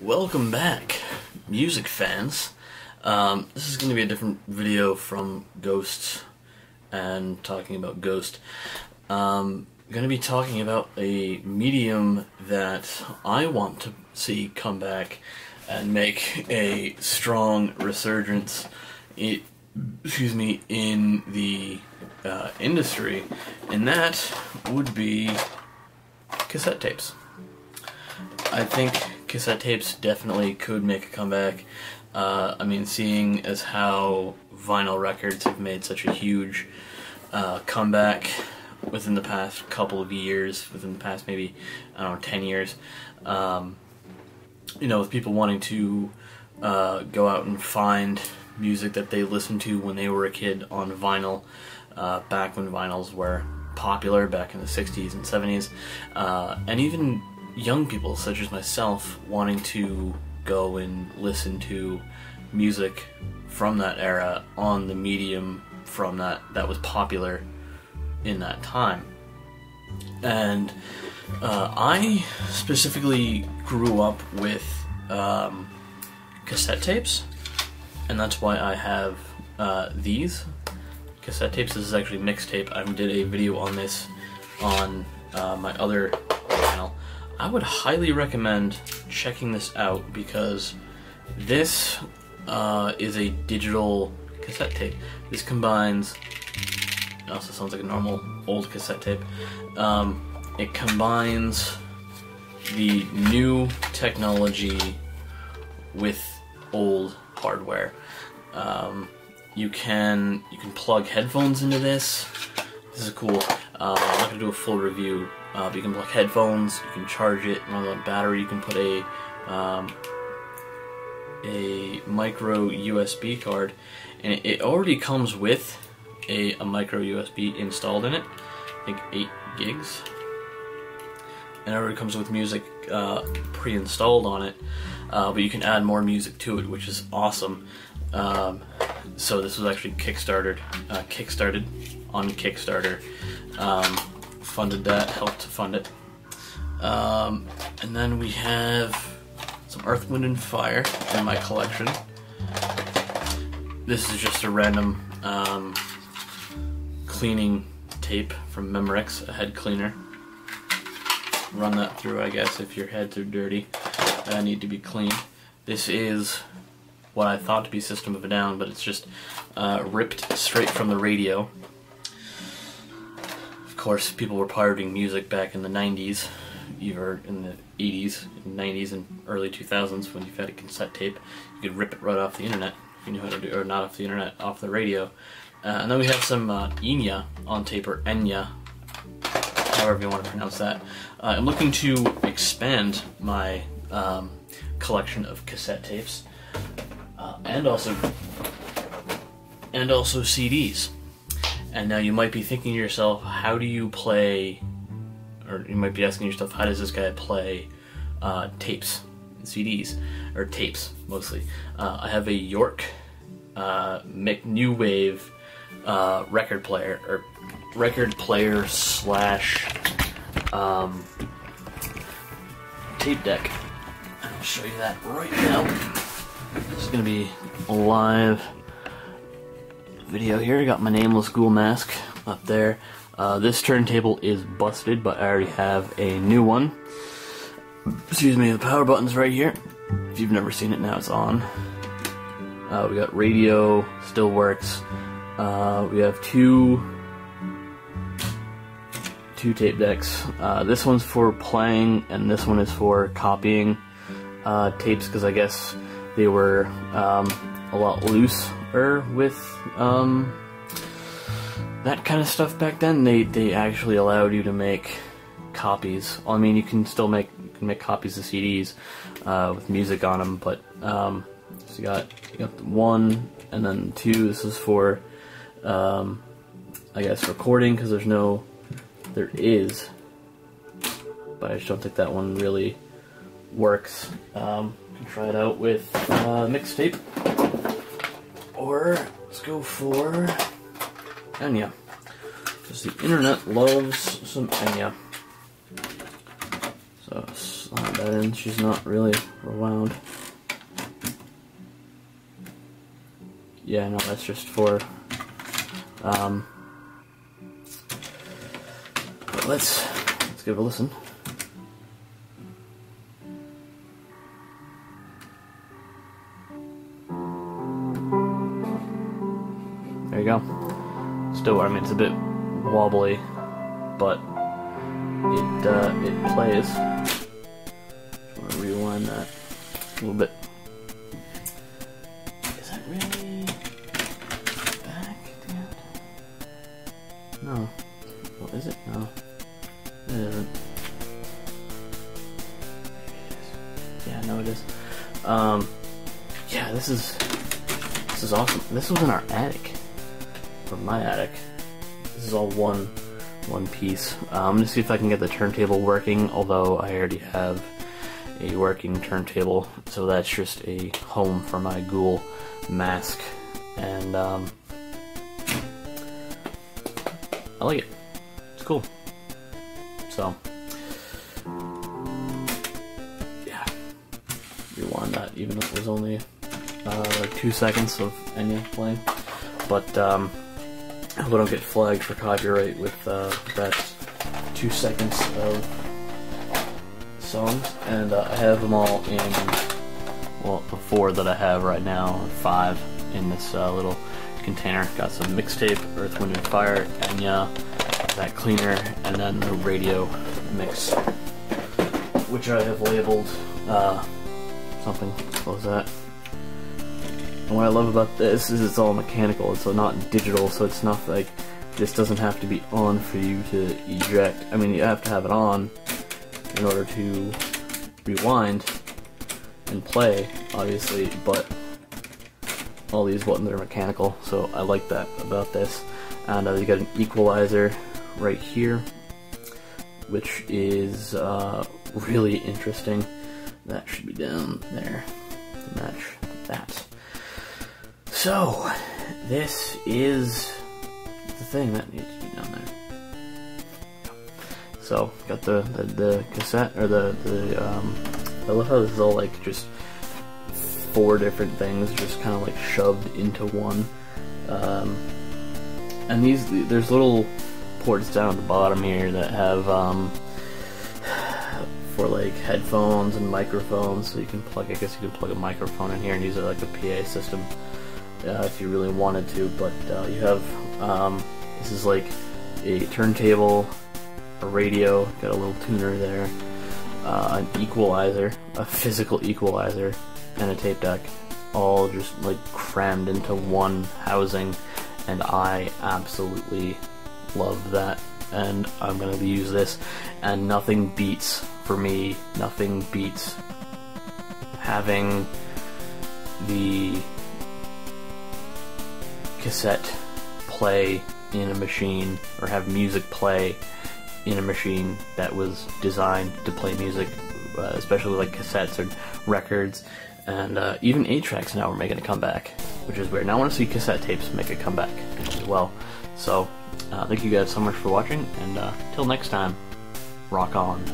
Welcome back, music fans. This is going to be a different video from Ghost and talking about Ghost. I'm going to be talking about a medium that I want to see come back and make a strong resurgence in the industry, and that would be cassette tapes. I think cassette tapes definitely could make a comeback. I mean, seeing as how vinyl records have made such a huge comeback within the past couple of years, within the past maybe, I don't know, 10 years, you know, with people wanting to go out and find music that they listened to when they were a kid on vinyl, back when vinyls were popular, back in the 60s and 70s, and even young people such as myself wanting to go and listen to music from that era on the medium from that was popular in that time. And I specifically grew up with cassette tapes, and that's why I have these cassette tapes. This is actually mixtape. I did a video on this on my other channel. I would highly recommend checking this out because this is a digital cassette tape. This combines, it also sounds like a normal old cassette tape, it combines the new technology with old hardware. You can plug headphones into this. This is cool. I'm not going to do a full review, but you can plug headphones, you can charge it, run it on battery, you can put a micro USB card, and it already comes with a micro USB installed in it, I think 8 gigs, and it already comes with music pre-installed on it, but you can add more music to it, which is awesome. So this was actually kickstarted on Kickstarter. Funded that, helped to fund it. And then we have some Earth, Wind & Fire in my collection. This is just a random cleaning tape from Memorex, a head cleaner. Run that through, I guess, if your heads are dirty and need to be cleaned. This is what I thought to be System of a Down, but it's just ripped straight from the radio. Of course, people were pirating music back in the 90s, either in the 80s, 90s, and early 2000s. When you had a cassette tape, you could rip it right off the internet if you knew how to do, or not off the internet, off the radio. And then we have some Enya on tape, or Enya, however you want to pronounce that. I'm looking to expand my collection of cassette tapes, and also CDs. And now you might be thinking to yourself, how do you play, or you might be asking yourself, how does this guy play tapes, CDs, or tapes mostly. I have a York Newave record player, or record player slash tape deck. I'll show you that right now. This is going to be a live video here. I got my nameless ghoul mask up there. This turntable is busted, but I already have a new one. Excuse me, the power button's right here. If you've never seen it, now it's on. We got radio, still works. We have two tape decks. This one's for playing, and this one is for copying tapes, because I guess they were a lot looser with that kind of stuff back then. They actually allowed you to make copies. Well, I mean, you can still make copies of CDs with music on them, but so you got the 1 and then 2. This is for I guess recording, because there is, but I just don't think that one really works. You can try it out with mixtape, or let's go for Enya, because the internet loves some Enya. So slide that in. She's not really rewound. Yeah, no, that's just for, but let's give it a listen. There you go. Still, I mean, it's a bit wobbly, but it plays. Just want to rewind that a little bit. Is that really back? No. Well, is it? No. It isn't. Yeah, no, it is. Yeah, this is awesome. This was in our attic, or my attic. This is all one piece. I'm gonna see if I can get the turntable working, although I already have a working turntable, so that's just a home for my ghoul mask, and I like it. It's cool. So yeah, rewind that, even if it was only like 2 seconds of Enya playing, but I hope I don't get flagged for copyright with that 2 seconds of songs. And I have them all in, well, the 4 that I have right now, or 5 in this little container. Got some mixtape, Earth, Wind, and Fire, Enya, that cleaner, and then the radio mix, which I have labeled something. What was that? And what I love about this is it's all mechanical, it's not digital, so it's not like, this doesn't have to be on for you to eject. I mean, you have to have it on in order to rewind and play, obviously, but all these buttons are mechanical, so I like that about this. And you got an equalizer right here, which is really interesting. That should be down there to match that. So, this is the thing that needs to be down there. So, got the cassette, or I love how this is all like just 4 different things just kind of like shoved into one. And there's little ports down at the bottom here that have for like headphones and microphones, so you can plug, I guess you can plug a microphone in here and use it like a PA system. If you really wanted to, but you have, this is like a turntable, a radio, got a little tuner there, an equalizer, a physical equalizer, and a tape deck, all just like crammed into one housing, and I absolutely love that, and I'm going to use this, and nothing beats, for me, nothing beats having the cassette play in a machine, or have music play in a machine that was designed to play music, especially like cassettes or records, and even 8-tracks now are making a comeback, which is weird. Now I want to see cassette tapes make a comeback as well. So thank you guys so much for watching, and till next time, rock on.